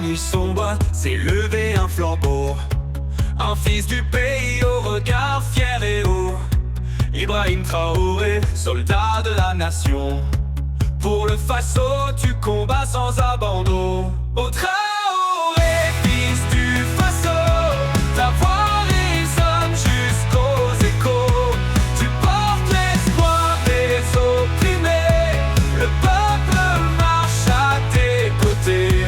la nuit sombre, s'est levé un flambeau. Un fils du pays au regard fier et haut. Ibrahim Traoré, soldat de la nation. Pour le Faso, tu combats sans abandon. Au Traoré, fils du Faso, ta voix résonne jusqu'aux échos. Tu portes l'espoir des opprimés. Le peuple marche à tes côtés.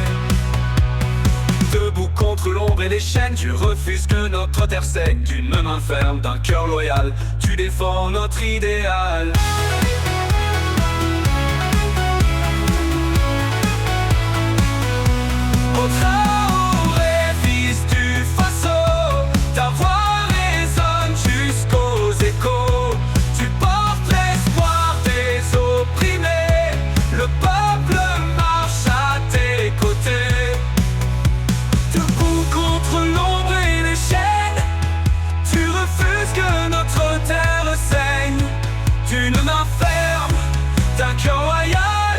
Debout contre l'ombre et les chaînes, tu refuses que notre terre saigne. D'une main ferme, d'un cœur loyal, tu défends notre idéal. Au Traoré, fils du Faso, ta voix résonne jusqu'aux échos. Tu portes l'espoir des opprimés. Le peuple marche à tes côtés. Debout contre l'ombre et les chaînes, tu refuses que notre terre saigne. D'une main ferme, d'un cœur loyal,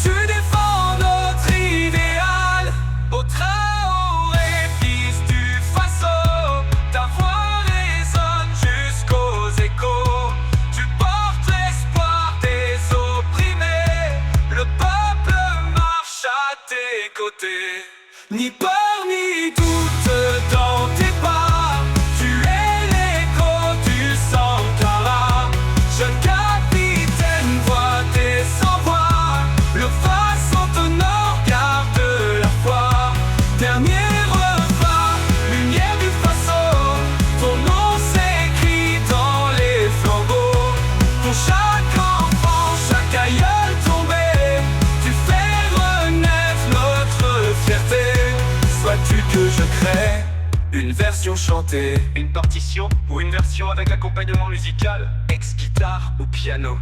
tu défends notre idéal. Au Traoré, fils du Faso, ta voix résonne jusqu'aux échos. Tu portes l'espoir des opprimés. Le peuple marche à tes côtés. Ni peur ni doute dans tes pas, tu es l'écho du Sankara. Jeune capitaine, vois tes sans-voix. Le Faso t'honore, garde la foi. Dernier repas, lumière du Faso, ton nom s'écrit dans les flambeaux. Pour chaque enfant, chaque aïeul tombé, tu fais renaître notre fierté. Sois-tu que je crée une version chantée, Une partition ou une version avec accompagnement musical, ex-guitare ou piano.